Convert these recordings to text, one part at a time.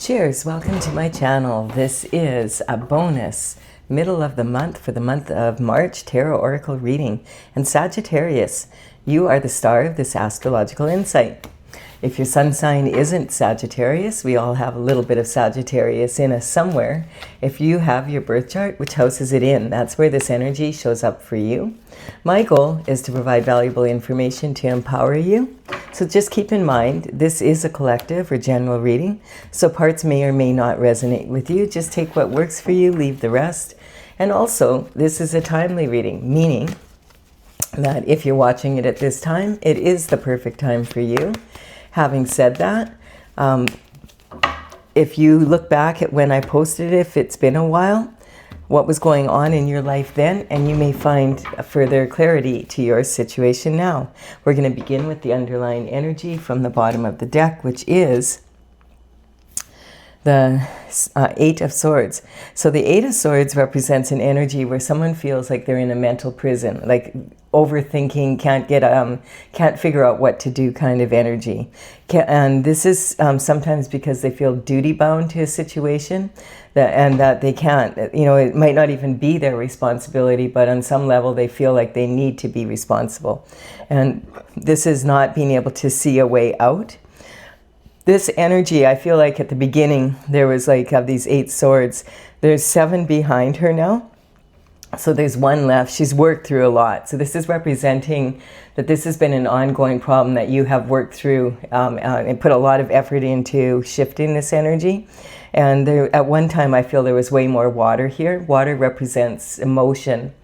Cheers, welcome to my channel. This is a bonus middle of the month for the month of March tarot oracle reading. And Sagittarius, you are the star of this astrological insight. If your sun sign isn't Sagittarius, we all have a little bit of Sagittarius in us somewhere. If you have your birth chart, which house is it in? That's where this energy shows up for you. My goal is to provide valuable information to empower you. So just keep in mind, this is a collective or general reading, so parts may or may not resonate with you. Just take what works for you, leave the rest. And also, this is a timely reading, meaning that if you're watching it at this time, it is the perfect time for you. Having said that, if you look back at when I posted it, if it's been a while, what was going on in your life then, and you may find further clarity to your situation now. We're going to begin with the underlying energy from the bottom of the deck, which is the Eight of Swords. So the Eight of Swords represents an energy where someone feels like they're in a mental prison, like overthinking, can't figure out what to do kind of energy. And this is sometimes because they feel duty bound to a situation and that they can't, it might not even be their responsibility, but on some level they feel like they need to be responsible. And this is not being able to see a way out. This energy, I feel like at the beginning, there was like of these 8 swords, there's 7 behind her now. So there's 1 left. She's worked through a lot. So this is representing that this has been an ongoing problem that you have worked through and put a lot of effort into shifting this energy. And at one time, I feel there was way more water here. Water represents emotion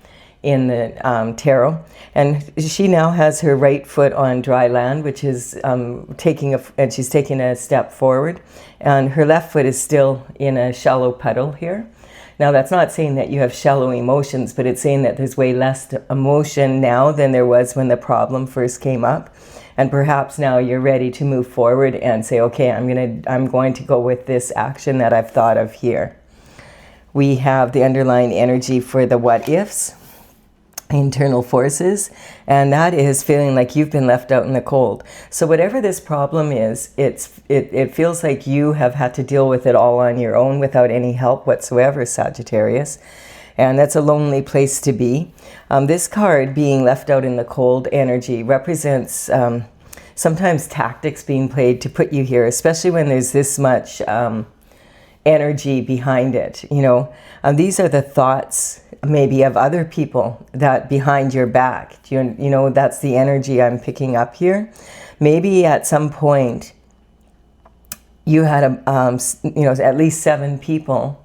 in the tarot, and she now has her right foot on dry land, which is and she's taking a step forward, and her left foot is still in a shallow puddle here. Now that's not saying that you have shallow emotions, but it's saying that there's way less emotion now than there was when the problem first came up, and perhaps now you're ready to move forward and say, okay, I'm going to go with this action that I've thought of here. We have the underlying energy for the what ifs, internal forces, and that is feeling like you've been left out in the cold. So whatever this problem is, it feels like you have had to deal with it all on your own without any help whatsoever, Sagittarius, and that's a lonely place to be. This card, being left out in the cold energy, represents sometimes tactics being played to put you here, especially when there's this much energy behind it. These are the thoughts maybe of other people that behind your back. That's the energy I'm picking up here. Maybe at some point you had at least 7 people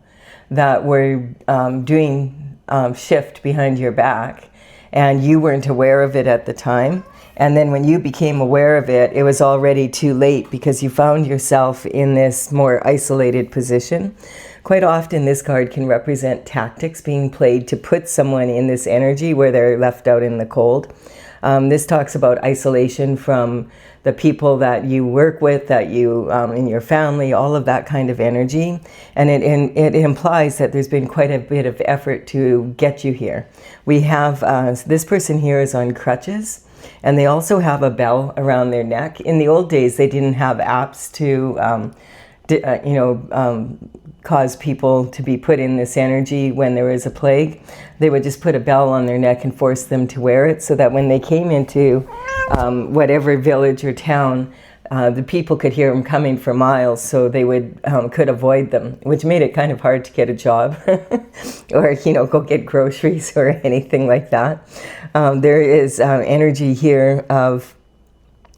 that were doing shift behind your back, and you weren't aware of it at the time. And then when you became aware of it, it was already too late because you found yourself in this more isolated position. Quite often this card can represent tactics being played to put someone in this energy where they're left out in the cold. This talks about isolation from the people that you work with, that you in your family, all of that kind of energy. And it implies that there's been quite a bit of effort to get you here. We have, this person here is on crutches, and they also have a bell around their neck. In the old days, they didn't have apps to, cause people to be put in this energy when there was a plague. They would just put a bell on their neck and force them to wear it so that when they came into whatever village or town, the people could hear them coming for miles, so they could avoid them, which made it kind of hard to get a job or go get groceries or anything like that. There is energy here of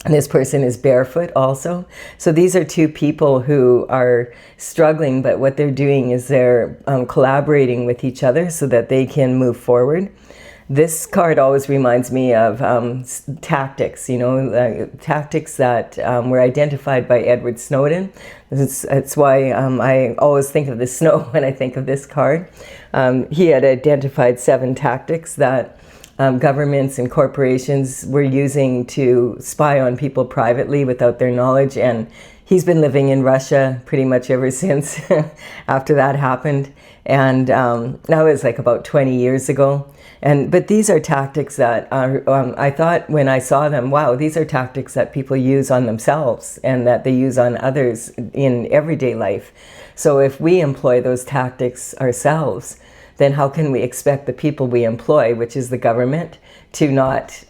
this person is barefoot also. So these are 2 people who are struggling, but what they're doing is they're collaborating with each other so that they can move forward. This card always reminds me of tactics, tactics that were identified by Edward Snowden. That's why I always think of the snow when I think of this card. He had identified 7 tactics that governments and corporations were using to spy on people privately without their knowledge, and he's been living in Russia pretty much ever since after that happened. And that was like about 20 years ago. But these are tactics that are, I thought when I saw them, wow, these are tactics that people use on themselves and that they use on others in everyday life. So if we employ those tactics ourselves, then how can we expect the people we employ, which is the government, to not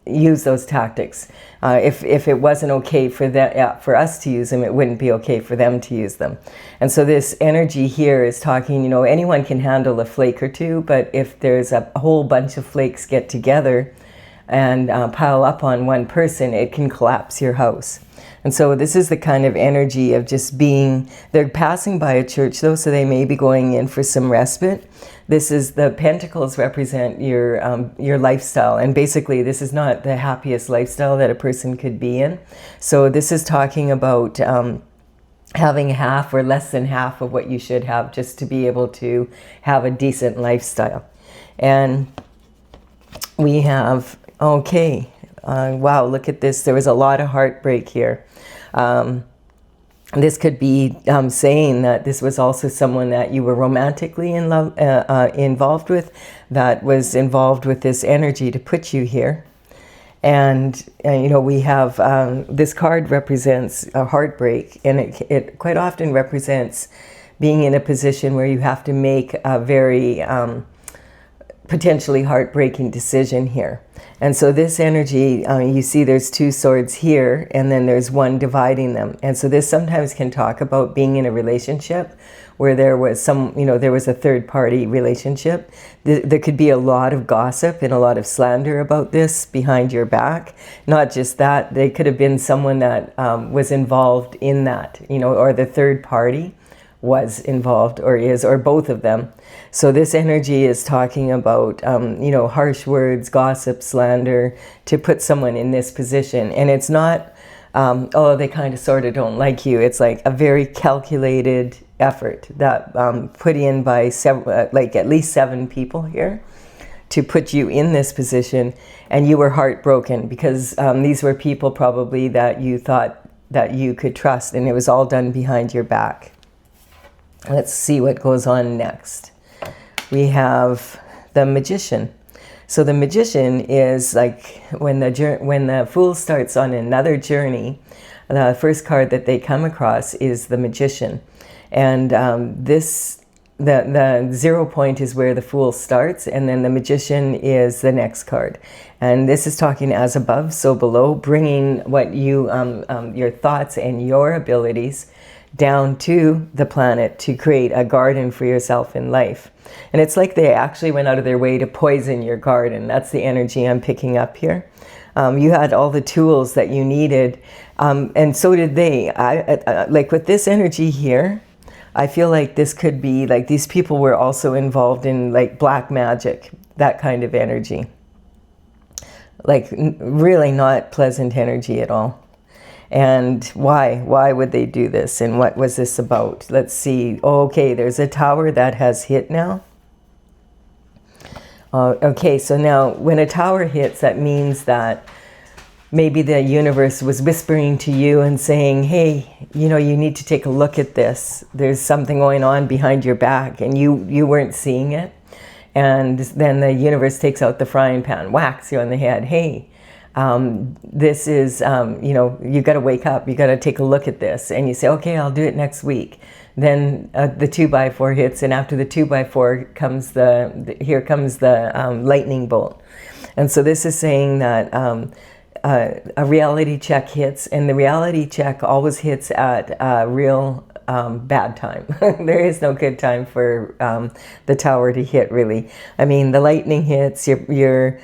use those tactics? If it wasn't okay for us to use them, it wouldn't be okay for them to use them. And so this energy here is talking, you know, anyone can handle a flake or two, but if there's a whole bunch of flakes get together and pile up on one person, it can collapse your house. And so this is the kind of energy of just being, they're passing by a church though, so they may be going in for some respite. This is, the pentacles represent your lifestyle. And basically this is not the happiest lifestyle that a person could be in. So this is talking about having half or less than half of what you should have just to be able to have a decent lifestyle. And we have, okay, wow, look at this. There was a lot of heartbreak here. This could be saying that this was also someone that you were romantically involved with, that was involved with this energy to put you here. And you know, we have, this card represents a heartbreak, and it quite often represents being in a position where you have to make a very potentially heartbreaking decision here. And so this energy, you see there's two swords here, and then there's one dividing them. And so this sometimes can talk about being in a relationship where there was some, you know, there was a third party relationship. There could be a lot of gossip and a lot of slander about this behind your back. Not just that, they could have been someone that was involved in that, you know, or the third party was involved or is, or both of them. So this energy is talking about, you know, harsh words, gossip, slander, to put someone in this position. And it's not, oh, they kind of sort of don't like you. It's like a very calculated effort that put in by several, like at least 7 people here to put you in this position. And you were heartbroken because these were people probably that you thought that you could trust, and it was all done behind your back. Let's see what goes on next. We have the Magician. So the Magician is like when the Fool starts on another journey, the first card that they come across is the Magician. And the 0 point is where the Fool starts, and then the Magician is the next card. And this is talking as above, so below, bringing what you, your thoughts and your abilities down to the planet to create a garden for yourself in life. And it's like they actually went out of their way to poison your garden. That's the energy I'm picking up here. You had all the tools that you needed, and so did they. Like with this energy here, I feel like this could be like these people were also involved in like black magic, that kind of energy. Like really not pleasant energy at all. And why would they do this, and what was this about? Let's see. Oh, okay, there's a tower that has hit now. Okay, so now when a tower hits, that means that maybe the universe was whispering to you and saying, hey, you know, you need to take a look at this. There's something going on behind your back, and you weren't seeing it. And then the universe takes out the frying pan, whacks you on the head. Hey, this is, you know, you got to wake up. You got to take a look at this. And you say, okay, I'll do it next week. Then the 2x4 hits, and after the 2x4 comes here comes the lightning bolt. And so this is saying that a reality check hits, and the reality check always hits at a real bad time. There is no good time for the tower to hit, really. I mean, the lightning hits, your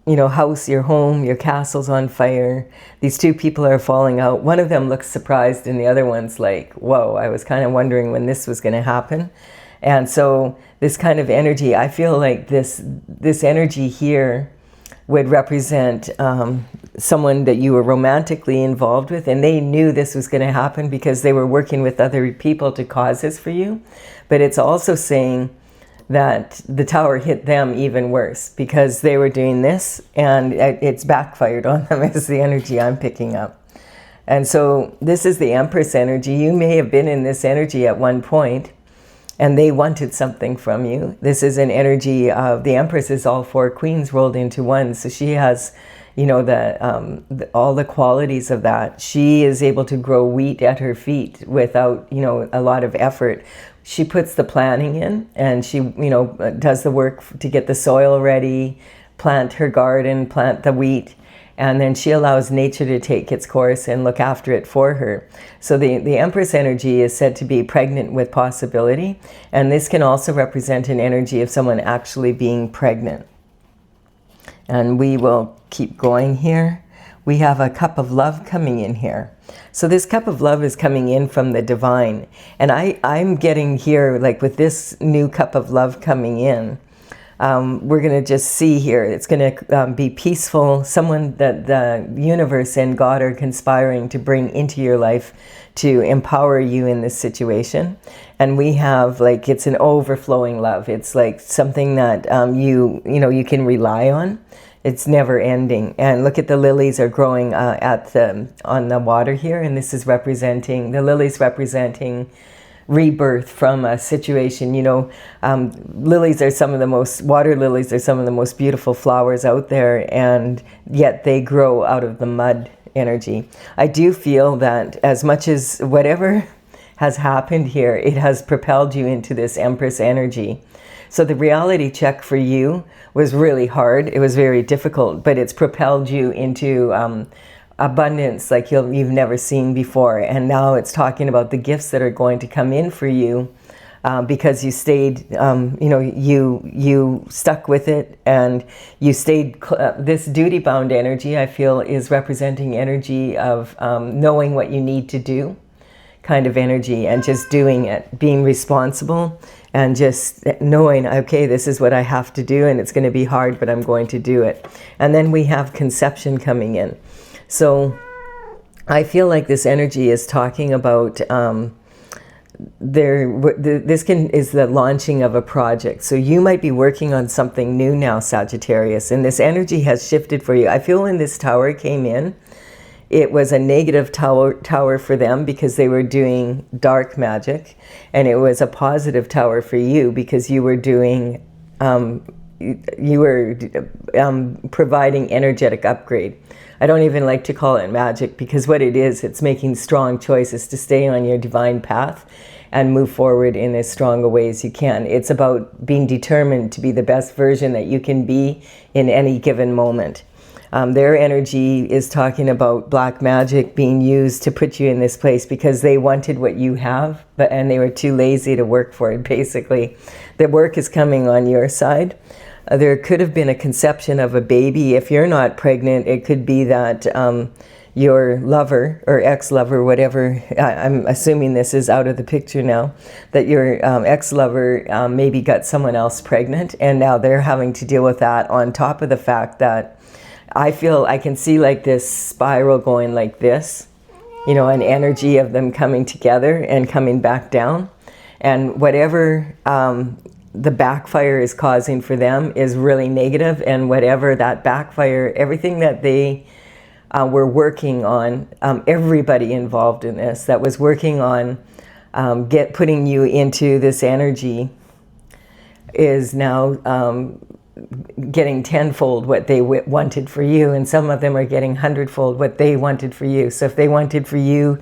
you know, house, your home, your castle's on fire. These two people are falling out. One of them looks surprised, and the other one's like, whoa, I was kind of wondering when this was going to happen. And so this kind of energy, I feel like this energy here would represent someone that you were romantically involved with, and they knew this was going to happen because they were working with other people to cause this for you. But it's also saying that the tower hit them even worse because they were doing this, and it's backfired on them is the energy I'm picking up. And so this is the Empress energy. You may have been in this energy at one point, and they wanted something from you. This is an energy of the Empress is all four queens rolled into one. So she has, you know, all the qualities of that. She is able to grow wheat at her feet without, you know, a lot of effort. She puts the planning in, and she, you know, does the work to get the soil ready, plant her garden, plant the wheat. And then she allows nature to take its course and look after it for her. So the Empress energy is said to be pregnant with possibility. And this can also represent an energy of someone actually being pregnant. And we will keep going here. We have a cup of love coming in here. So this cup of love is coming in from the divine. And I'm getting here, like with this new cup of love coming in, we're going to just see here, it's going to be peaceful, someone that the universe and God are conspiring to bring into your life to empower you in this situation. And we have, like, it's an overflowing love. It's like something that you can rely on. It's never ending. And look at the lilies are growing on the water here, and this is representing, the lilies representing rebirth from a situation. You know, lilies are some of the most, water lilies are some of the most beautiful flowers out there, and yet they grow out of the mud energy. I do feel that as much as whatever has happened here, it has propelled you into this Empress energy. So the reality check for you was really hard. It was very difficult, but it's propelled you into abundance like you've never seen before. And now it's talking about the gifts that are going to come in for you because you stayed, you stuck with it, and you stayed. This duty-bound energy, I feel, is representing energy of knowing what you need to do, kind of energy, and just doing it, being responsible, and just knowing, okay, this is what I have to do, and it's going to be hard, but I'm going to do it. And then we have conception coming in. So I feel like this energy is talking about is the launching of a project. So you might be working on something new now, Sagittarius, and this energy has shifted for you. I feel when this tower came in, it was a negative tower for them because they were doing dark magic, and it was a positive tower for you because you were doing, providing energetic upgrade. I don't even like to call it magic, because what it is, it's making strong choices to stay on your divine path and move forward in as strong a way as you can. It's about being determined to be the best version that you can be in any given moment. Their energy is talking about black magic being used to put you in this place because they wanted what you have, and they were too lazy to work for it, basically. The work is coming on your side. There could have been a conception of a baby. If you're not pregnant, it could be that your lover or ex-lover, whatever, I'm assuming this is out of the picture now, that your ex-lover maybe got someone else pregnant, and now they're having to deal with that on top of the fact that I feel I can see like this spiral going like this, you know, an energy of them coming together and coming back down. And whatever the backfire is causing for them is really negative, and whatever that backfire, everything that they were working on, everybody involved in this that was working on putting you into this energy is now getting tenfold what they wanted for you, and some of them are getting hundredfold what they wanted for you. So if they wanted for you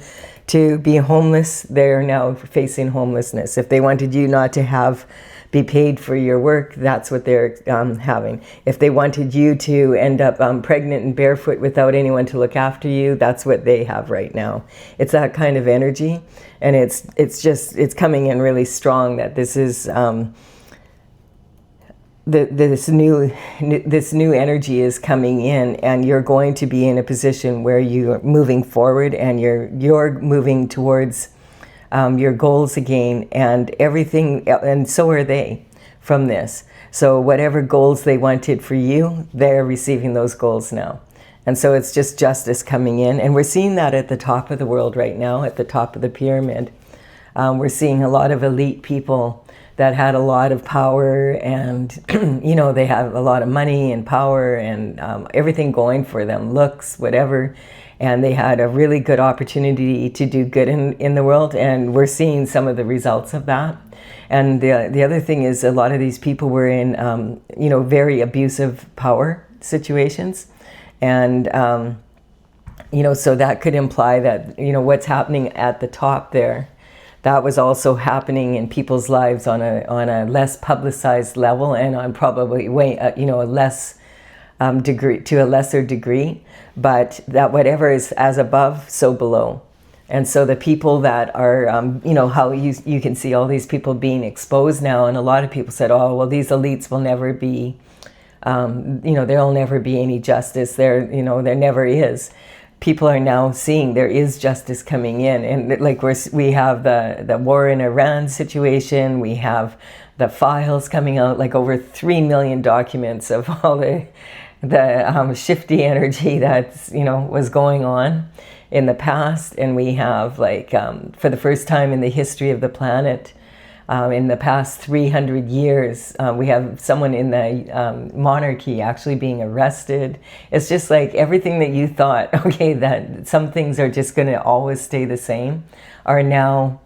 to be homeless, they're now facing homelessness. If they wanted you not to be paid for your work, that's what they're having. If they wanted you to end up pregnant and barefoot without anyone to look after you, that's what they have right now. It's that kind of energy, and it's coming in really strong that this is this new energy is coming in, and you're going to be in a position where you're moving forward, and you're moving towards your goals again, and everything, and so are they from this. So whatever goals they wanted for you, they're receiving those goals now. And so it's just justice coming in, and we're seeing that at the top of the world right now, at the top of the pyramid. We're seeing a lot of elite people that had a lot of power, and they have a lot of money and power and everything going for them, looks, whatever. and they had a really good opportunity to do good in the world, and we're seeing some of the results of that. And the other thing is, a lot of these people were in very abusive power situations, and so that could imply that what's happening at the top there, that was also happening in people's lives on a less publicized level, and on probably a less degree, to a lesser degree, but that whatever is as above, so below. And so the people that are, how you can see all these people being exposed now, and a lot of people said, oh, well, these elites will never be, there'll never be any justice. There never is. People are now seeing there is justice coming in, and like we have the war in Iran situation, we have the files coming out, like over 3 million documents of all the shifty energy that's was going on in the past. And we have for the first time in the history of the planet, in the past 300 years, we have someone in the monarchy actually being arrested. It's just like everything that you thought, okay, that some things are just going to always stay the same, are now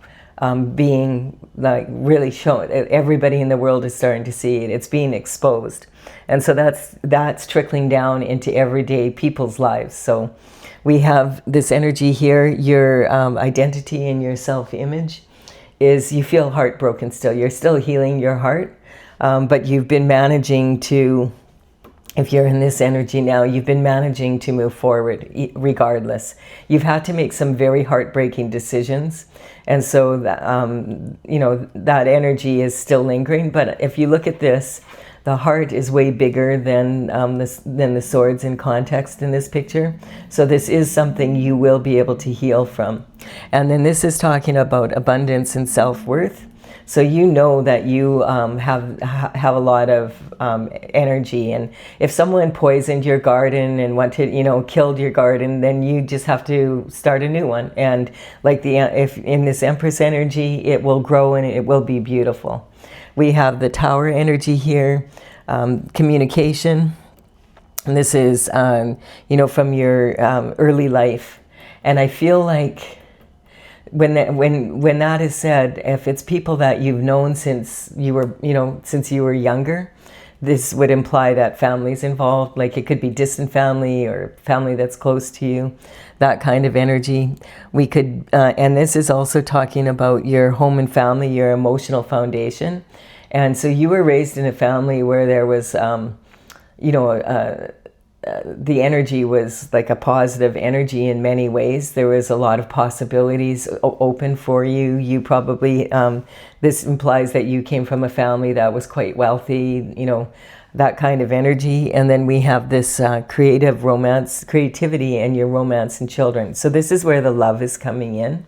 being really shown. Everybody in the world is starting to see it. It's being exposed. And so that's trickling down into everyday people's lives. So we have this energy here, your identity and your self-image is, you feel heartbroken still. You're still healing your heart, but you've been managing to, if you're in this energy now, you've been managing to move forward regardless. You've had to make some very heartbreaking decisions. And so that, that energy is still lingering. But if you look at this, the heart is way bigger than the swords in context in this picture. So this is something you will be able to heal from. And then this is talking about abundance and self-worth. So you know that you have a lot of energy, and if someone poisoned your garden and wanted, killed your garden, then you just have to start a new one. And if in this Empress energy, it will grow and it will be beautiful. We have the Tower energy here, communication. And this is, from your early life. And I feel like when that is said, if it's people that you've known since you were younger, this would imply that family's involved. Like it could be distant family or family that's close to you, that kind of energy. We could, and this is also talking about your home and family, your emotional foundation. And so you were raised in a family where there was, the energy was like a positive energy in many ways. There was a lot of possibilities open for you. You probably, this implies that you came from a family that was quite wealthy, that kind of energy. And then we have this creativity and your romance and children. So this is where the love is coming in.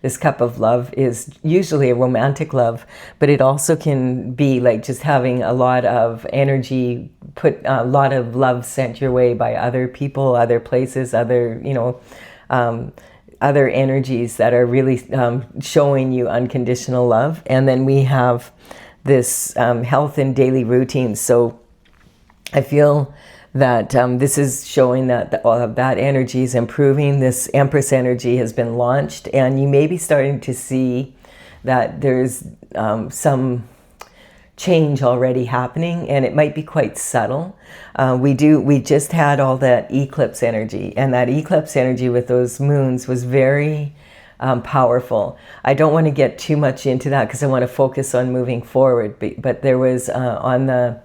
This cup of love is usually a romantic love, but it also can be like just having a lot of energy, put a lot of love sent your way by other people, other places, other energies that are really showing you unconditional love. And then we have this health and daily routines. So I feel that this is showing that that energy is improving. This Empress energy has been launched, and you may be starting to see that there's some change already happening, and it might be quite subtle. We just had all that eclipse energy, and that eclipse energy with those moons was very powerful. I don't want to get too much into that because I want to focus on moving forward, but there was on the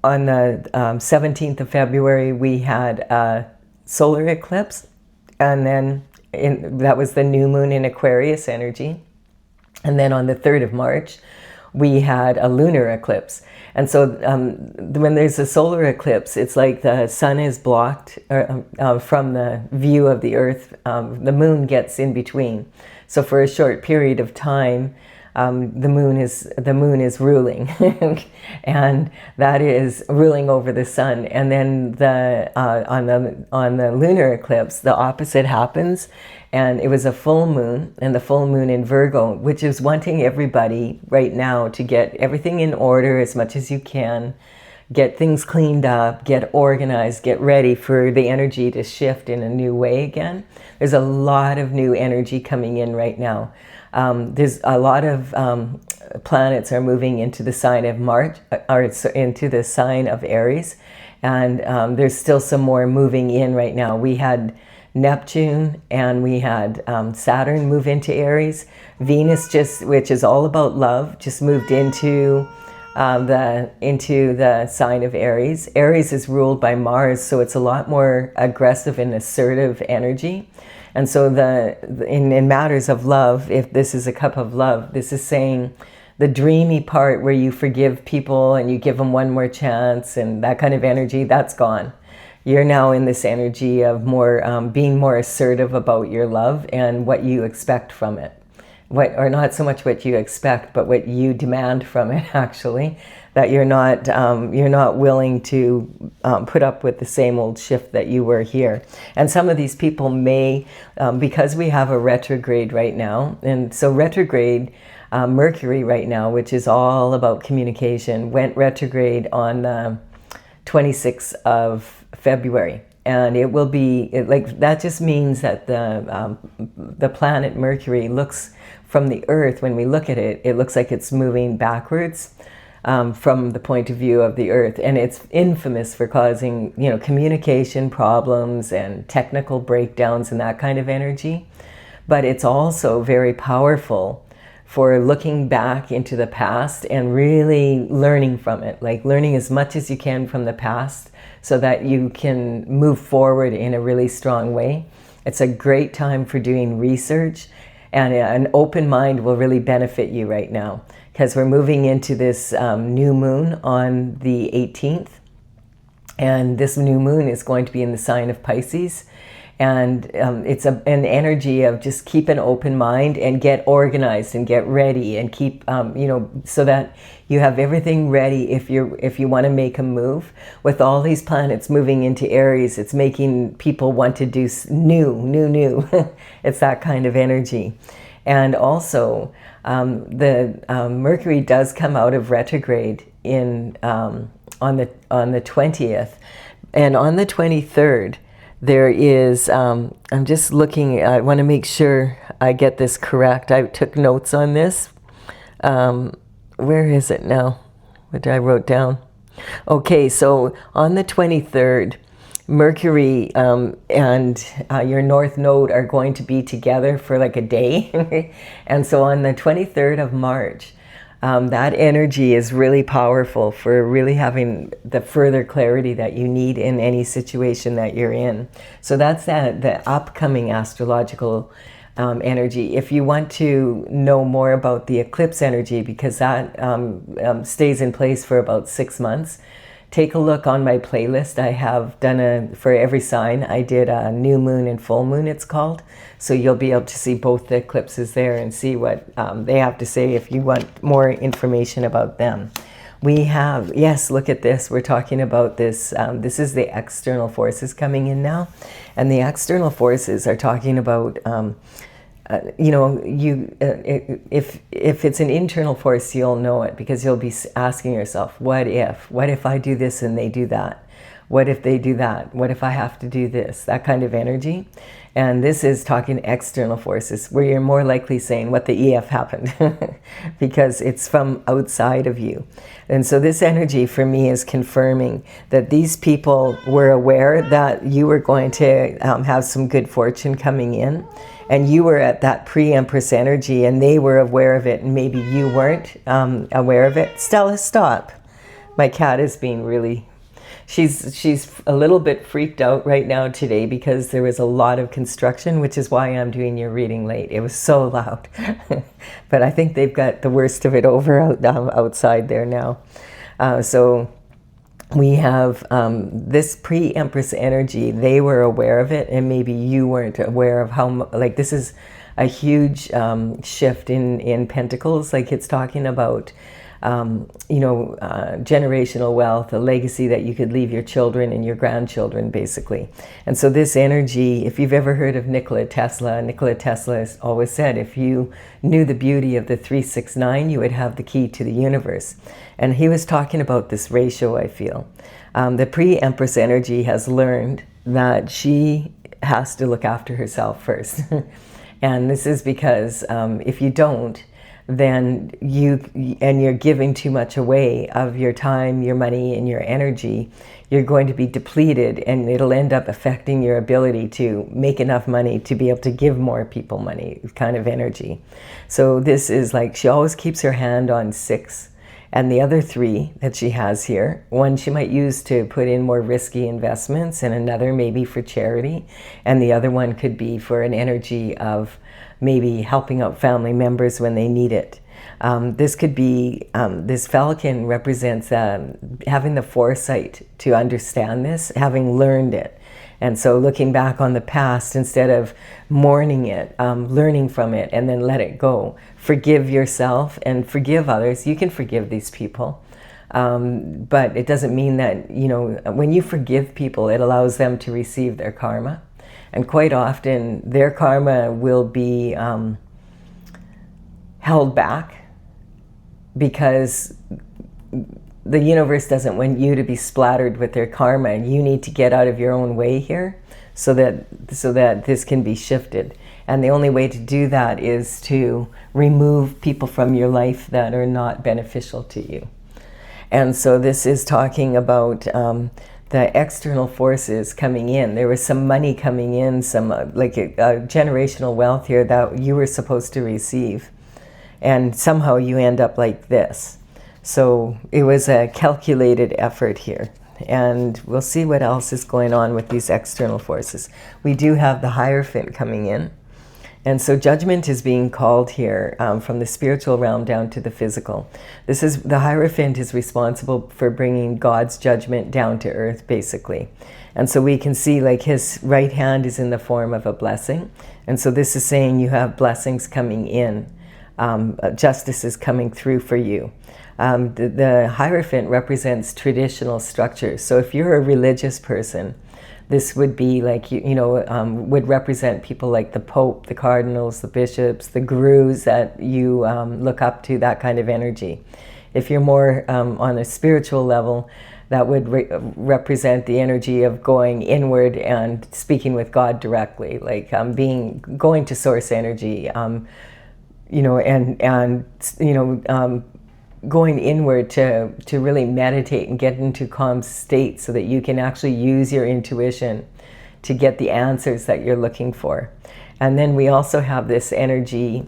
17th of February, we had a solar eclipse, and then that was the new moon in Aquarius energy. And then on the 3rd of March, we had a lunar eclipse. And so when there's a solar eclipse, it's like the sun is blocked from the view of the earth. The moon gets in between. So for a short period of time, the moon is ruling, and that is ruling over the sun. And then on the lunar eclipse, the opposite happens, and it was a full moon, and the full moon in Virgo, which is wanting everybody right now to get everything in order as much as you can, get things cleaned up, get organized, get ready for the energy to shift in a new way again. There's a lot of new energy coming in right now. There's a lot of planets are moving into the sign of March, or into the sign of Aries, and there's still some more moving in right now. We had Neptune and we had Saturn move into Aries. Venus, which is all about love, just moved into the sign of Aries. Aries is ruled by Mars, so it's a lot more aggressive and assertive energy. And so in matters of love, if this is a cup of love, this is saying the dreamy part where you forgive people and you give them one more chance and that kind of energy, that's gone. You're now in this energy of more being more assertive about your love and what you expect from it. Or not so much what you expect, but what you demand from it, actually. That you're not willing to put up with the same old shift that you were here. And some of these people may, because we have a retrograde right now, and so retrograde Mercury right now, which is all about communication, went retrograde on the 26th of February. And it will be, that just means that the planet Mercury looks from the Earth, when we look at it, it looks like it's moving backwards from the point of view of the Earth. And it's infamous for causing, communication problems and technical breakdowns and that kind of energy. But it's also very powerful for looking back into the past and really learning from it, like learning as much as you can from the past so that you can move forward in a really strong way. It's a great time for doing research, and an open mind will really benefit you right now because we're moving into this new moon on the 18th, and this new moon is going to be in the sign of Pisces. And it's an energy of just keep an open mind and get organized and get ready and keep, so that you have everything ready if you want to make a move. With all these planets moving into Aries, it's making people want to do new. It's that kind of energy. And also, the Mercury does come out of retrograde on the 20th, and on the 23rd. There is, I'm just looking, I want to make sure I get this correct. I took notes on this. Where is it now? What did I wrote down? Okay, so on the 23rd, Mercury and your North Node are going to be together for like a day. And so on the 23rd of March, that energy is really powerful for really having the further clarity that you need in any situation that you're in. So that's the upcoming astrological energy. If you want to know more about the eclipse energy, because that stays in place for about 6 months, take a look on my playlist. I have done for every sign, I did a new moon and full moon, it's called. So you'll be able to see both the eclipses there and see what they have to say if you want more information about them. We have, yes, look at this. We're talking about this. This is the external forces coming in now. And the external forces are talking about, if it's an internal force, you'll know it because you'll be asking yourself, what if I do this and they do that? What if they do that? What if I have to do this? That kind of energy. And this is talking external forces where you're more likely saying what the EF happened because it's from outside of you. And so this energy for me is confirming that these people were aware that you were going to have some good fortune coming in, and you were at that pre-Empress energy and they were aware of it and maybe you weren't aware of it. Stella, stop. My cat is being really... She's a little bit freaked out right now today because there was a lot of construction, which is why I'm doing your reading late. It was so loud. But I think they've got the worst of it over outside there now. So we have this pre-Empress energy. They were aware of it, and maybe you weren't aware of how, like, this is a huge shift in Pentacles. Like, it's talking about generational wealth, a legacy that you could leave your children and your grandchildren, basically. And so this energy, if you've ever heard of Nikola Tesla has always said, if you knew the beauty of the 369, you would have the key to the universe. And he was talking about this ratio, I feel. The pre-Empress energy has learned that she has to look after herself first. And this is because if you don't, then you're giving too much away of your time, your money, and your energy, you're going to be depleted, and it'll end up affecting your ability to make enough money to be able to give more people money, kind of energy. So this is like, she always keeps her hand on 6. And the other 3 that she has here, one she might use to put in more risky investments, and another maybe for charity. And the other one could be for an energy of maybe helping out family members when they need it. This could be, this falcon represents having the foresight to understand this, having learned it. And so looking back on the past, instead of mourning it, learning from it, and then let it go. Forgive yourself and forgive others. You can forgive these people. But it doesn't mean that, when you forgive people, it allows them to receive their karma. And quite often, their karma will be held back because the universe doesn't want you to be splattered with their karma, and you need to get out of your own way here so that this can be shifted. And the only way to do that is to remove people from your life that are not beneficial to you. And so this is talking about the external forces coming in. There was some money coming in, some like a generational wealth here that you were supposed to receive. And somehow you end up like this. So it was a calculated effort here. And we'll see what else is going on with these external forces. We do have the Hierophant coming in. And so judgment is being called here from the spiritual realm down to the physical. The Hierophant is responsible for bringing God's judgment down to earth, basically. And so we can see like his right hand is in the form of a blessing. And so this is saying you have blessings coming in. Justice is coming through for you. The Hierophant represents traditional structures. So if you're a religious person, this would be like, would represent people like the Pope, the cardinals, the bishops, the gurus that you look up to, that kind of energy. If you're more on a spiritual level, that would represent the energy of going inward and speaking with God directly, like going to source energy, going inward to really meditate and get into calm state so that you can actually use your intuition to get the answers that you're looking for. And then we also have this energy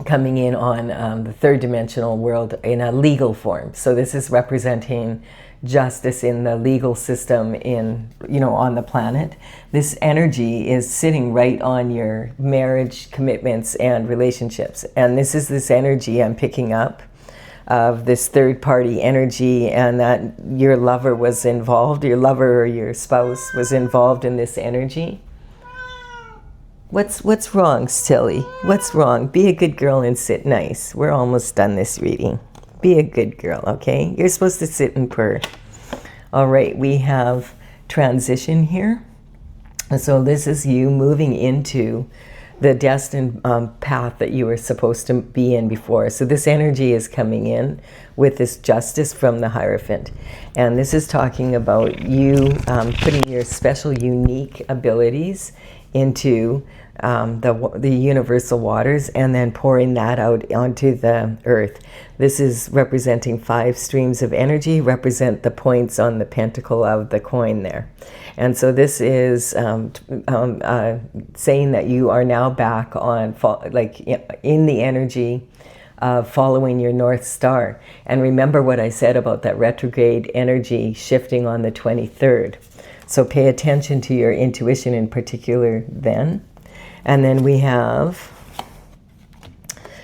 coming in on the third dimensional world in a legal form. So this is representing justice in the legal system on the planet. This energy is sitting right on your marriage commitments and relationships. And this energy I'm picking up of this third party energy, and that your lover was involved, your lover or your spouse was involved in this energy. What's wrong, silly? What's wrong? Be a good girl and sit nice. We're almost done this reading. Be a good girl, okay? You're supposed to sit and purr. All right, we have transition here. And so this is you moving into the destined path that you were supposed to be in before. So this energy is coming in with this justice from the Hierophant. And this is talking about you putting your special, unique abilities into the universal waters and then pouring that out onto the earth. This is representing 5 streams of energy, represent the points on the pentacle of the coin there. And so this is saying that you are now back on, in the energy of following your North Star. And remember what I said about that retrograde energy shifting on the 23rd. So pay attention to your intuition in particular then. And then we have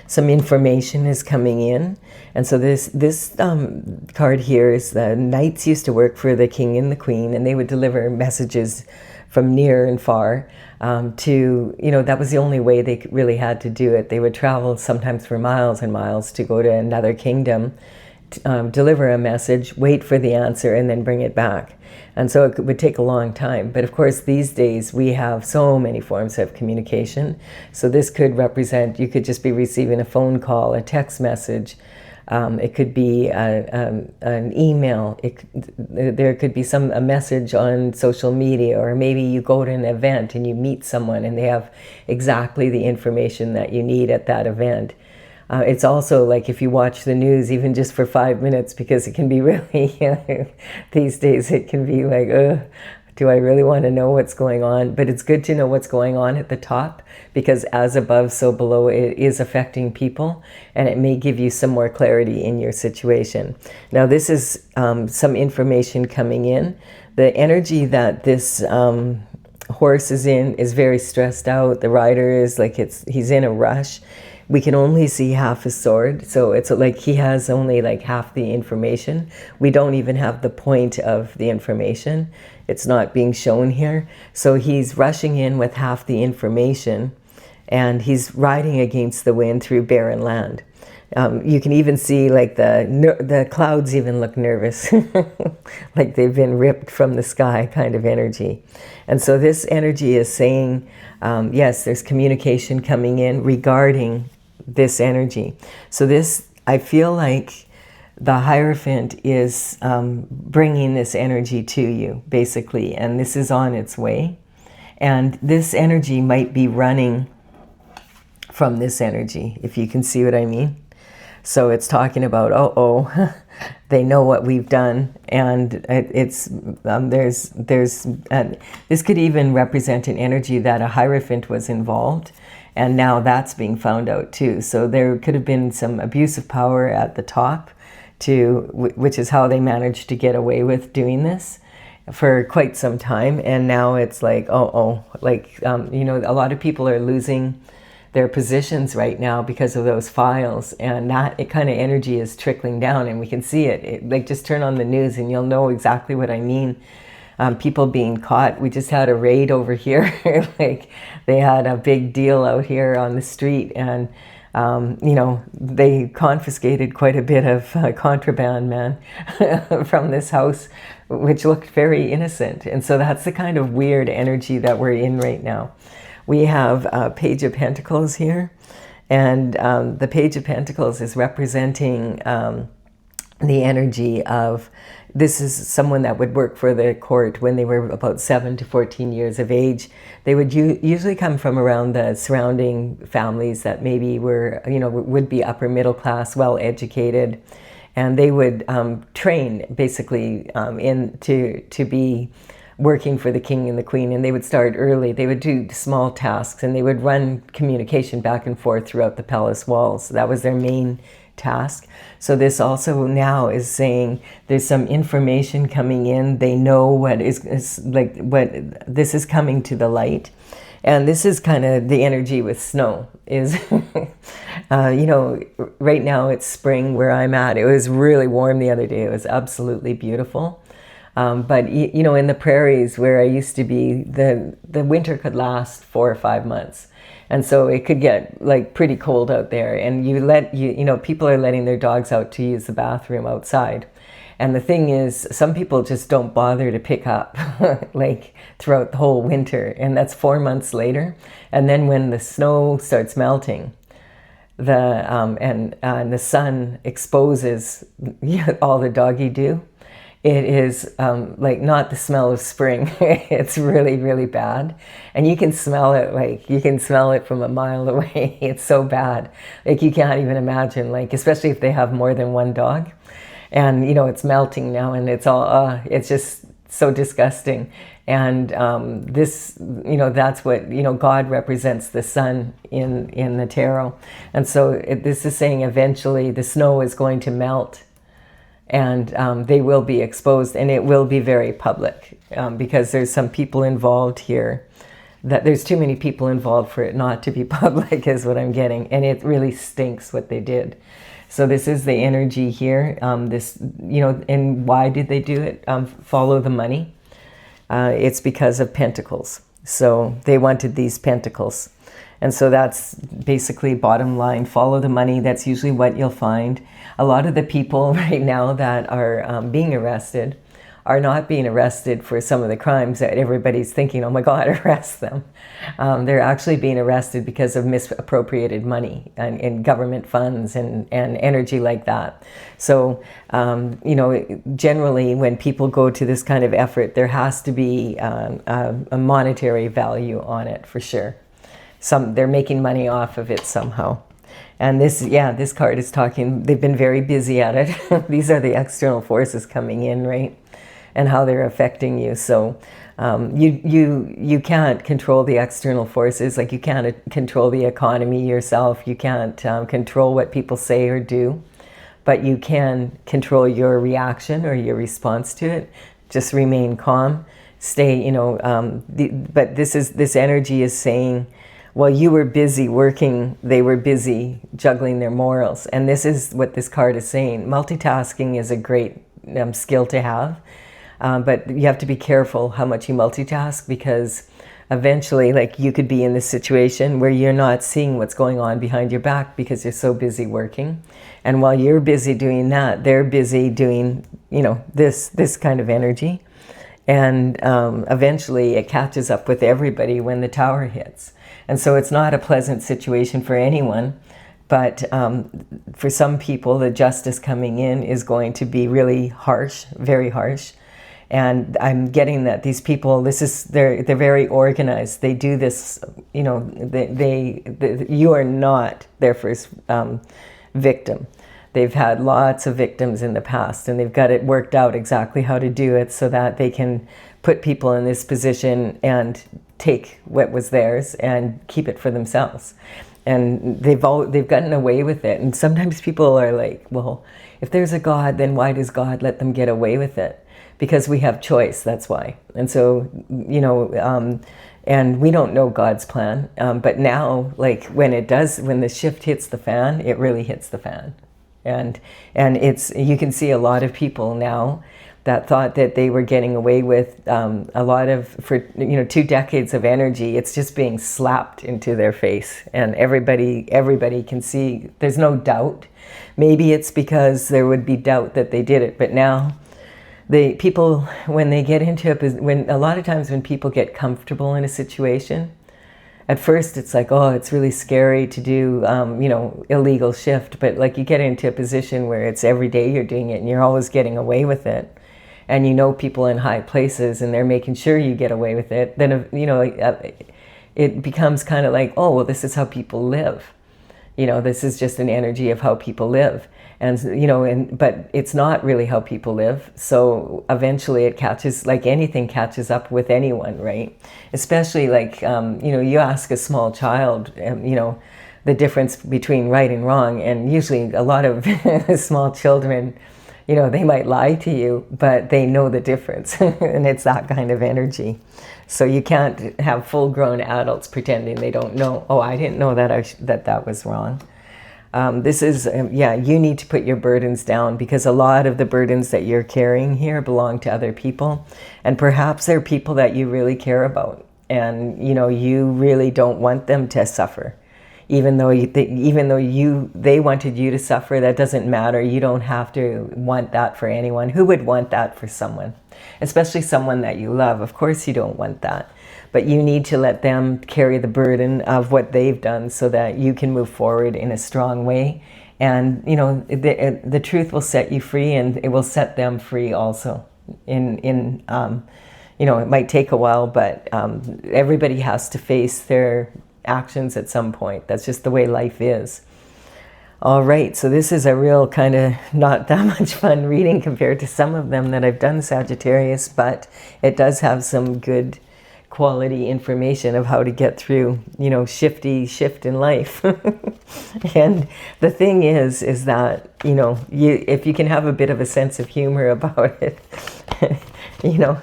some information is coming in. And so this card here is the knights used to work for the king and the queen, and they would deliver messages from near and far, to, that was the only way they really had to do it. They would travel sometimes for miles and miles to go to another kingdom, deliver a message, wait for the answer, and then bring it back. And so it would take a long time. But of course, these days we have so many forms of communication. So this could represent, you could just be receiving a phone call, a text message. It could be an email. There could be a message on social media, or maybe you go to an event and you meet someone and they have exactly the information that you need at that event. It's also like if you watch the news, even just for 5 minutes, because it can be really, these days it can be like, do I really want to know what's going on? But it's good to know what's going on at the top, because as above, so below, it is affecting people, and it may give you some more clarity in your situation. Now, this is some information coming in. The energy that this horse is in is very stressed out. The rider is like, he's in a rush. We can only see half his sword, so it's like he has only like half the information. We don't even have the point of the information. It's not being shown here. So he's rushing in with half the information, and he's riding against the wind through barren land. You can even see like the clouds even look nervous, like they've been ripped from the sky kind of energy. And so this energy is saying, yes, there's communication coming in regarding this energy. So this, I feel like the Hierophant is bringing this energy to you, basically, and this is on its way. And this energy might be running from this energy, if you can see what I mean. So it's talking about, they know what we've done, and this could even represent an energy that a Hierophant was involved, and now that's being found out too. So there could have been some abuse of power at the top, which is how they managed to get away with doing this for quite some time. And now it's like, a lot of people are losing their positions right now because of those files, and that kind of energy is trickling down, and we can see it. Like, just turn on the news and you'll know exactly what I mean. People being caught. We just had a raid over here. Like, they had a big deal out here on the street, and they confiscated quite a bit of contraband, man, from this house, which looked very innocent. And so that's the kind of weird energy that we're in right now. We have Page of Pentacles here, and the Page of Pentacles is representing the energy of, this is someone that would work for the court when they were about 7 to 14 years of age. They would usually come from around the surrounding families that maybe were, would be upper middle class, well educated, and they would train basically to be working for the king and the queen, and they would start early. They would do small tasks, and they would run communication back and forth throughout the palace walls. That was their main task. So this also now is saying there's some information coming in. They know what this is coming to the light. And this is kind of the energy with snow is, right now it's spring where I'm at. It was really warm the other day. It was absolutely beautiful. But in the prairies where I used to be, the winter could last 4 or 5 months. And so it could get like pretty cold out there, and people are letting their dogs out to use the bathroom outside. And the thing is, some people just don't bother to pick up like throughout the whole winter, and that's 4 months later. And then when the snow starts melting, and the sun exposes all the doggy do, it is like not the smell of spring. It's really, really bad. And you can smell it from a mile away. It's so bad. Like, you can't even imagine, like, especially if they have more than one dog. And, it's melting now, and it's all, it's just so disgusting. And this, that's what, God represents the sun in the tarot. And so this is saying eventually the snow is going to melt, and they will be exposed, and it will be very public, because there's some people involved here, that there's too many people involved for it not to be public, is what I'm getting. And it really stinks what they did. So this is the energy here. And why did they do it? Follow the money. it's because of pentacles. So they wanted these pentacles. And so that's basically bottom line, follow the money. That's usually what you'll find. A lot of the people right now that are being arrested are not being arrested for some of the crimes that everybody's thinking, oh my God, arrest them. They're actually being arrested because of misappropriated money and government funds and energy like that. So, you know, generally when people go to this kind of effort, there has to be a monetary value on it for sure. They're making money off of it somehow. And this card is talking, they've been very busy at it. These are the external forces coming in, right? And how they're affecting you. So you can't control the external forces. Like you can't control the economy yourself. You can't control what people say or do, but you can control your reaction or your response to it. Just remain calm, stay, you know, but this energy is saying, while you were busy working, they were busy juggling their morals. And this is what this card is saying. Multitasking is a great skill to have. But you have to be careful how much you multitask, because eventually, like, you could be in this situation where you're not seeing what's going on behind your back because you're so busy working. And while you're busy doing that, they're busy doing, you know, this kind of energy. And eventually it catches up with everybody when the tower hits. And so it's not a pleasant situation for anyone. But for some people, the justice coming in is going to be really harsh, very harsh. And I'm getting that these people, they're very organized. They do this, you know, you are not their first victim. They've had lots of victims in the past, and they've got it worked out exactly how to do it so that they can put people in this position and take what was theirs and keep it for themselves. And they've gotten away with it. And sometimes people are like, well, if there's a God, then why does God let them get away with it? Because we have choice, that's why. And so, you know, and we don't know God's plan. But now, like, when the shift hits the fan, it really hits the fan. And you can see a lot of people now that thought that they were getting away with a lot of, for, you know, 2 decades of energy, it's just being slapped into their face. And everybody can see, there's no doubt. Maybe it's because there would be doubt that they did it, but now, people, when they get into it, a lot of times when people get comfortable in a situation, at first it's like, oh, it's really scary to do, you know, illegal shift. But like, you get into a position where it's every day you're doing it and you're always getting away with it. And you know people in high places and they're making sure you get away with it. Then, you know, it becomes kind of like, oh, well, this is how people live. You know, this is just an energy of how people live. And, you know, but it's not really how people live. So eventually it catches, like anything catches up with anyone, right? Especially like, you know, you ask a small child, you know, the difference between right and wrong. And usually a lot of small children, you know, they might lie to you, but they know the difference. And it's that kind of energy. So you can't have full-grown adults pretending they don't know. Oh, I didn't know that that was wrong. This is, you need to put your burdens down, because a lot of the burdens that you're carrying here belong to other people. And perhaps they're people that you really care about. And, you know, you really don't want them to suffer. Even though they wanted you to suffer, that doesn't matter. You don't have to want that for anyone. Who would want that for someone? Especially someone that you love. Of course you don't want that. But you need to let them carry the burden of what they've done so that you can move forward in a strong way. And, you know, the truth will set you free, and it will set them free also. You know, it might take a while, but everybody has to face their actions at some point. That's just the way life is. All right, so this is a real kind of not that much fun reading compared to some of them that I've done, Sagittarius, but it does have some good quality information of how to get through, you know, shift in life. And the thing is that, you know, if you can have a bit of a sense of humor about it, you know,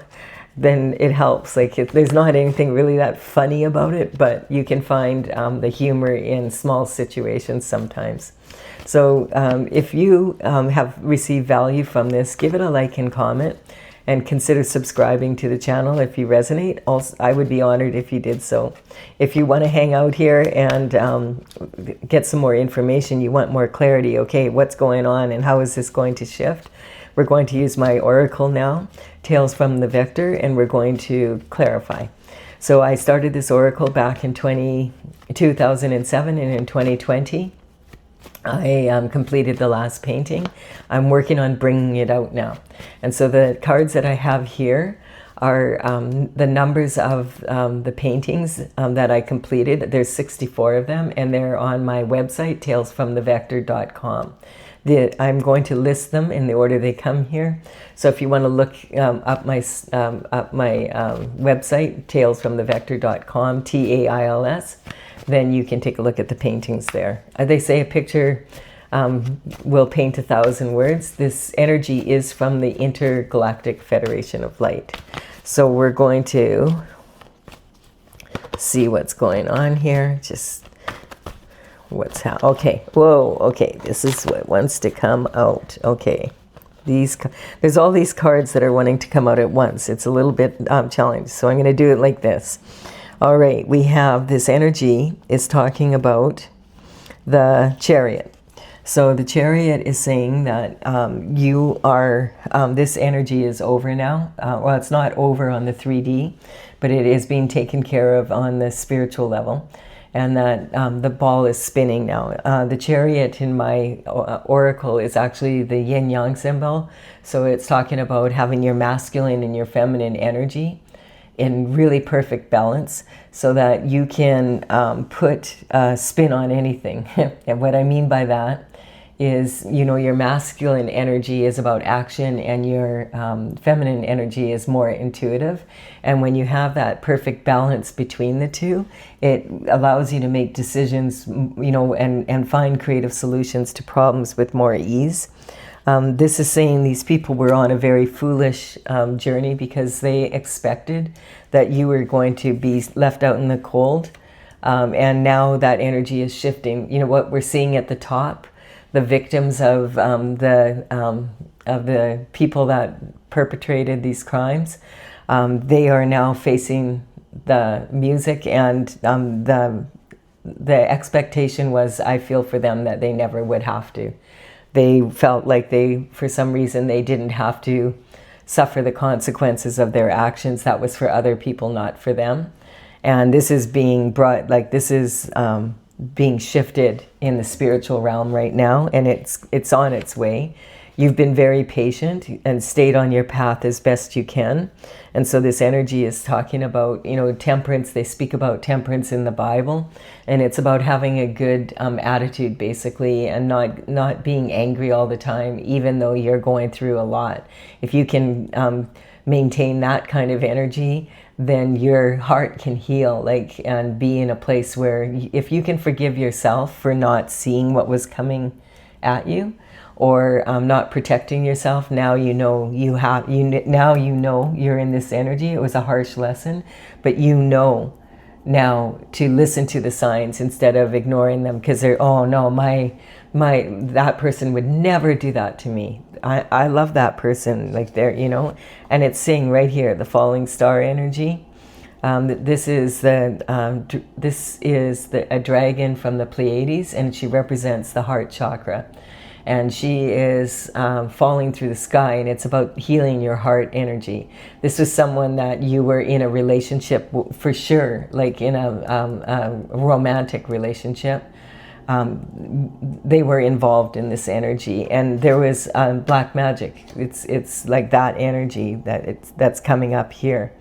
then it helps. Like, there's not anything really that funny about it, but you can find the humor in small situations sometimes. So if you have received value from this, give it a like and comment. and consider subscribing to the channel if you resonate. Also, I would be honored if you did so. If you want to hang out here and get some more information, you want more clarity, okay, what's going on and how is this going to shift? We're going to use my oracle now, Tales from the Vector, and we're going to clarify. So I started this oracle back in 2007, and in 2020, I completed the last painting. I'm working on bringing it out now. And so the cards that I have here are the numbers of the paintings that I completed. There's 64 of them, and they're on my website, talesfromthevector.com. I'm going to list them in the order they come here. So if you want to look up my website, talesfromthevector.com, TAILS, then you can take a look at the paintings there. They say a picture will paint 1,000 words. This energy is from the Intergalactic Federation of Light. So we're going to see what's going on here. Just okay, whoa, okay, this is what wants to come out. Okay, there's all these cards that are wanting to come out at once. It's a little bit challenging, so I'm going to do it like this. All right, we have this energy is talking about the Chariot. So the Chariot is saying that you are, this energy is over now. Well, it's not over on the 3D, but it is being taken care of on the spiritual level. And that the ball is spinning now. The Chariot in my oracle is actually the yin-yang symbol. So it's talking about having your masculine and your feminine energy in really perfect balance so that you can put a spin on anything. And what I mean by that is, you know, your masculine energy is about action and your feminine energy is more intuitive. And when you have that perfect balance between the two, it allows you to make decisions, you know, and find creative solutions to problems with more ease. This is saying these people were on a very foolish journey because they expected that you were going to be left out in the cold. And now that energy is shifting. You know, what we're seeing at the top, the victims of the people that perpetrated these crimes, they are now facing the music, and the expectation was, I feel for them, that they never would have to. They felt like for some reason, they didn't have to suffer the consequences of their actions. That was for other people, not for them. And this is being brought, like this is being shifted in the spiritual realm right now, and it's on its way. You've been very patient and stayed on your path as best you can. And so this energy is talking about, you know, temperance. They speak about temperance in the Bible, and it's about having a good attitude, basically, and not being angry all the time, even though you're going through a lot. If you can maintain that kind of energy, then your heart can heal, like, and be in a place where if you can forgive yourself for not seeing what was coming at you, or not protecting yourself, now you know now you know you're in this energy. It was a harsh lesson, but you know now to listen to the signs instead of ignoring them, because they're, oh no, that person would never do that to me. I love that person, like they're, you know. And it's saying right here, the falling star energy. This is a dragon from the Pleiades, and she represents the heart chakra. And she is falling through the sky, and it's about healing your heart energy. This was someone that you were in a relationship for sure, like in a romantic relationship. They were involved in this energy, and there was black magic. It's like that energy that's coming up here.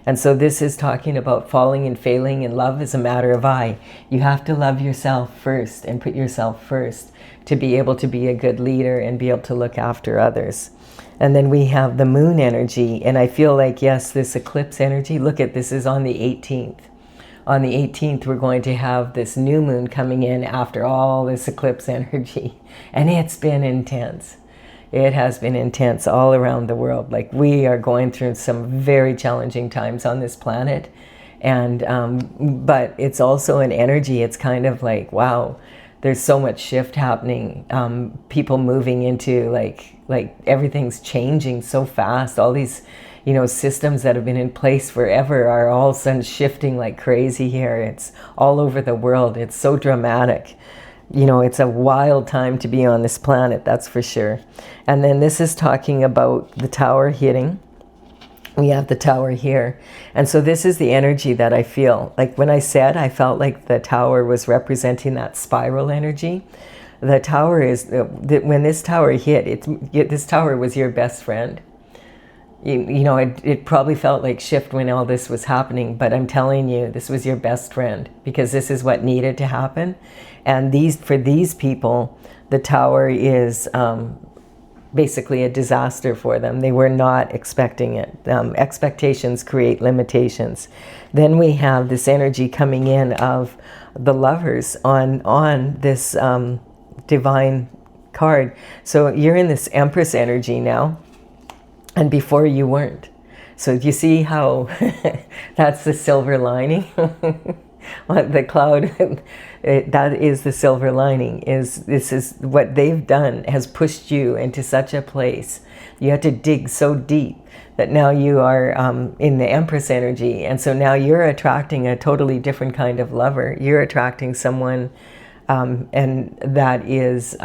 And so this is talking about falling and failing in love is a matter of I. You have to love yourself first and put yourself first to be able to be a good leader and be able to look after others. And then we have the moon energy, and I feel like, yes, this eclipse energy, look at this, is on the 18th. On the 18th, we're going to have this new moon coming in after all this eclipse energy. And it's been intense. It has been intense all around the world. Like, we are going through some very challenging times on this planet. And but it's also an energy. It's kind of like, wow, there's so much shift happening. People moving into like everything's changing so fast. All these, you know, systems that have been in place forever are all of a sudden shifting like crazy here. It's all over the world. It's so dramatic. You know, it's a wild time to be on this planet, that's for sure. And then this is talking about the tower hitting. We have the tower here. And so this is the energy that I feel. Like when I said I felt like the tower was representing that spiral energy, the tower is, when this tower hit, this tower was your best friend. You know, it probably felt like shift when all this was happening, but I'm telling you, this was your best friend, because this is what needed to happen. And for these people, the tower is basically a disaster for them. They were not expecting it. Expectations create limitations. Then we have this energy coming in of the lovers on this divine card. So you're in this Empress energy now, and before you weren't. So do you see how that's the silver lining? The cloud, that is the silver lining. This is what they've done, has pushed you into such a place. You had to dig so deep that now you are in the Empress energy. And so now you're attracting a totally different kind of lover. You're attracting someone and that is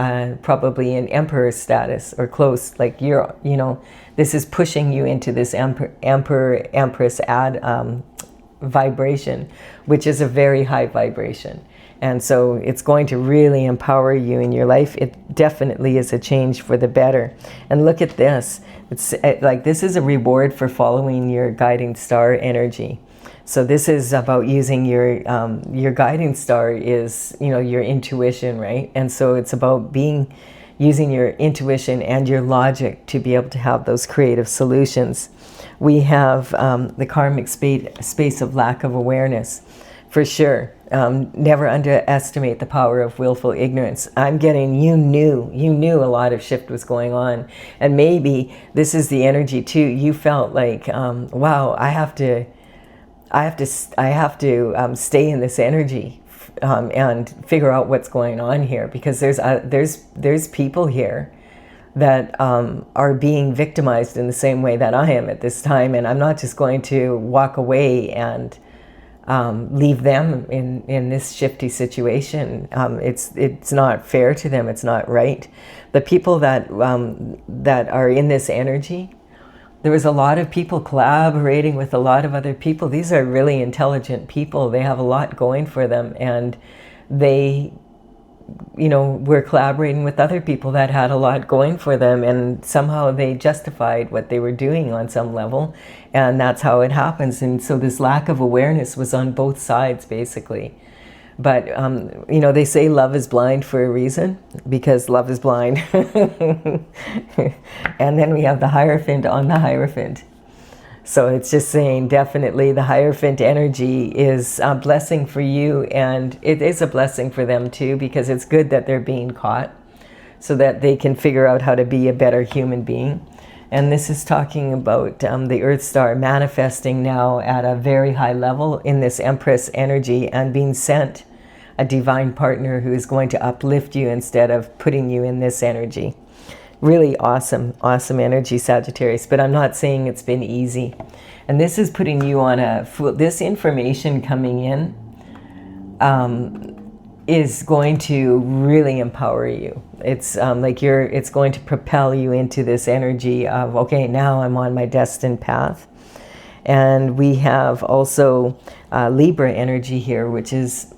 probably in Emperor status or close. Like you know, this is pushing you into this Empress vibration, which is a very high vibration. And so it's going to really empower you in your life. It definitely is a change for the better. And look at this. It's like this is a reward for following your guiding star energy. So this is about using your guiding star is, you know, your intuition, right? And so it's about using your intuition and your logic to be able to have those creative solutions. We have the karmic space of lack of awareness, for sure. Never underestimate the power of willful ignorance. I'm getting, you knew a lot of shift was going on. And maybe this is the energy too. You felt like, wow, I have to stay in this energy and figure out what's going on here, because there's people here that are being victimized in the same way that I am at this time, and I'm not just going to walk away and leave them in this shifty situation. It's not fair to them. It's not right. The people that are in this energy, there was a lot of people collaborating with a lot of other people. These are really intelligent people. They have a lot going for them, and they, you know, were collaborating with other people that had a lot going for them, and somehow they justified what they were doing on some level, and that's how it happens. And so this lack of awareness was on both sides, basically. But, you know, they say love is blind for a reason, because love is blind. And then we have the Hierophant on the Hierophant. So it's just saying definitely the Hierophant energy is a blessing for you, and it is a blessing for them too, because it's good that they're being caught so that they can figure out how to be a better human being. And this is talking about the Earth star manifesting now at a very high level in this Empress energy and being sent a divine partner who is going to uplift you instead of putting you in this energy. Really awesome, awesome energy, Sagittarius. But I'm not saying it's been easy. And this is putting you on this information coming in is going to really empower you. It's it's going to propel you into this energy of, okay, now I'm on my destined path. And we have also Libra energy here, which is,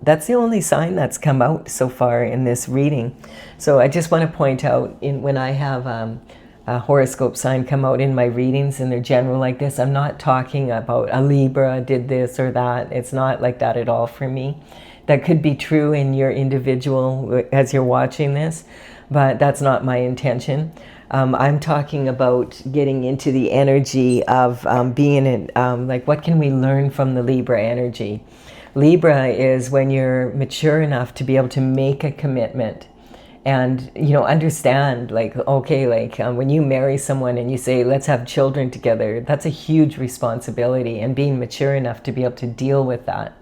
that's the only sign that's come out so far in this reading. So I just want to point out, when I have a horoscope sign come out in my readings and they're general like this, I'm not talking about a Libra did this or that. It's not like that at all for me. That could be true in your individual as you're watching this, but that's not my intention. I'm talking about getting into the energy of being in, like, what can we learn from the Libra energy? Libra is when you're mature enough to be able to make a commitment and, you know, understand, like, okay, like when you marry someone and you say, let's have children together, that's a huge responsibility, and being mature enough to be able to deal with that.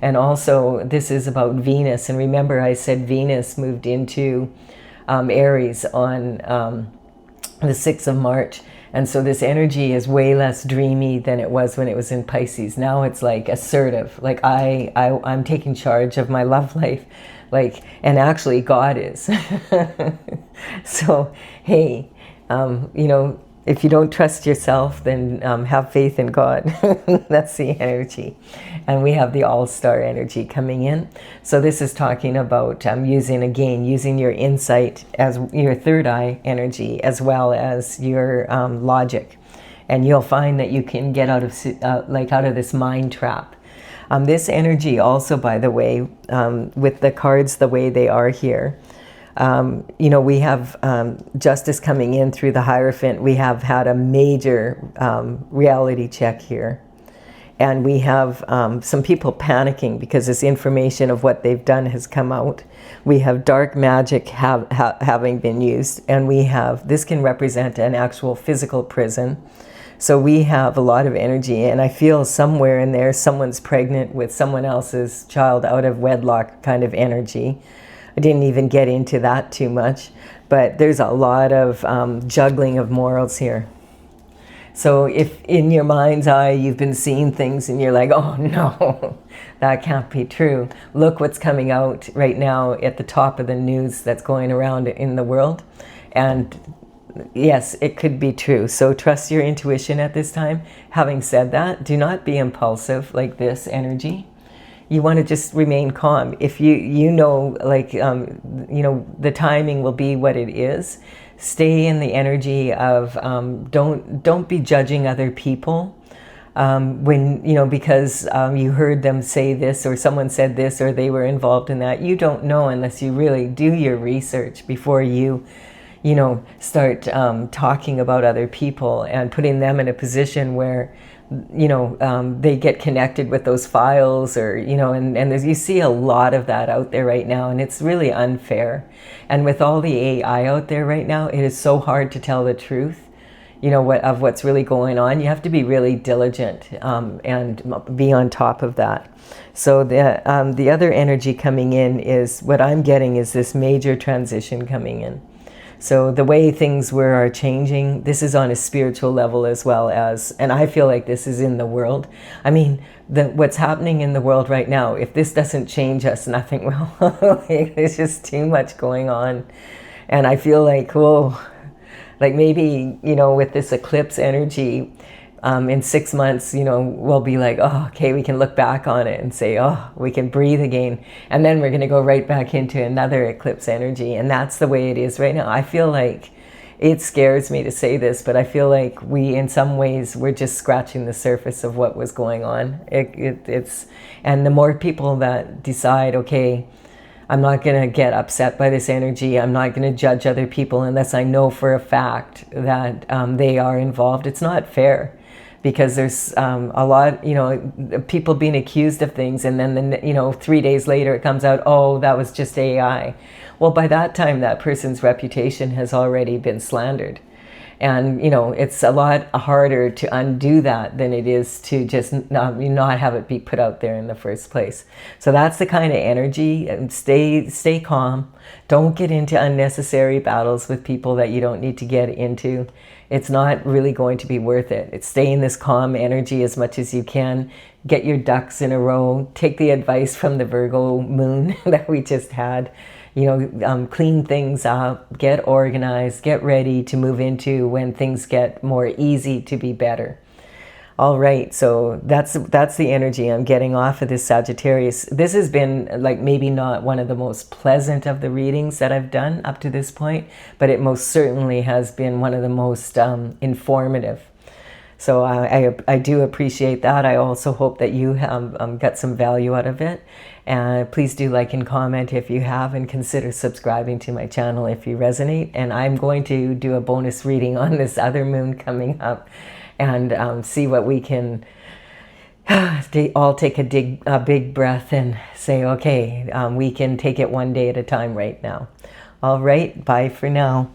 And also this is about Venus. And remember I said Venus moved into Aries on the 6th of March. And so this energy is way less dreamy than it was when it was in Pisces. Now it's like assertive, like I'm taking charge of my love life, like, and actually God is. So, hey, you know, if you don't trust yourself, then have faith in God. That's the energy. And we have the all-star energy coming in. So this is talking about using your insight as your third eye energy, as well as your logic. And you'll find that you can get out of this mind trap. This energy also, by the way, with the cards the way they are here, you know, we have justice coming in through the Hierophant. We have had a major reality check here. And we have some people panicking because this information of what they've done has come out. We have dark magic having been used. And we have, this can represent an actual physical prison. So we have a lot of energy. And I feel somewhere in there, someone's pregnant with someone else's child out of wedlock kind of energy. I didn't even get into that too much, but there's a lot of juggling of morals here. So if in your mind's eye you've been seeing things and you're like, oh no, that can't be true. Look what's coming out right now at the top of the news that's going around in the world. And yes, it could be true. So trust your intuition at this time. Having said that, do not be impulsive like this energy. You want to just remain calm. If you know, like, you know, the timing will be what it is. Stay in the energy of don't be judging other people when, you know, because you heard them say this or someone said this or they were involved in that. You don't know unless you really do your research before you know, start talking about other people and putting them in a position where, you know, they get connected with those files, or, you know, and you see a lot of that out there right now, and it's really unfair. And with all the AI out there right now, it is so hard to tell the truth, you know, of what's really going on. You have to be really diligent and be on top of that. So the other energy coming in is, what I'm getting is this major transition coming in. So the way things are changing, this is on a spiritual level as well as, and I feel like this is in the world. I mean, what's happening in the world right now, if this doesn't change us, nothing will. There's just too much going on. And I feel like, whoa, like maybe, you know, with this eclipse energy, in 6 months, you know, we'll be like, oh, okay, we can look back on it and say, oh, we can breathe again. And then we're going to go right back into another eclipse energy. And that's the way it is right now. I feel like, it scares me to say this, but I feel like in some ways, we're just scratching the surface of what was going on. And the more people that decide, okay, I'm not going to get upset by this energy. I'm not going to judge other people unless I know for a fact that they are involved. It's not fair. Because there's a lot, you know, people being accused of things, and then, you know, 3 days later it comes out, oh, that was just AI. Well, by that time, that person's reputation has already been slandered. And, you know, it's a lot harder to undo that than it is to just not have it be put out there in the first place. So that's the kind of energy. And stay calm. Don't get into unnecessary battles with people that you don't need to get into. It's not really going to be worth it. It's stay in this calm energy as much as you can. Get your ducks in a row. Take the advice from the Virgo moon that we just had. You know, clean things up, get organized, get ready to move into when things get more easy to be better. All right, so that's the energy I'm getting off of this Sagittarius. This has been like maybe not one of the most pleasant of the readings that I've done up to this point, but it most certainly has been one of the most informative. So I do appreciate that. I also hope that you have got some value out of it. And please do like and comment if you have, and consider subscribing to my channel if you resonate. And I'm going to do a bonus reading on this other moon coming up, and see what we can all take a big breath and say, okay, we can take it one day at a time right now. All right, bye for now.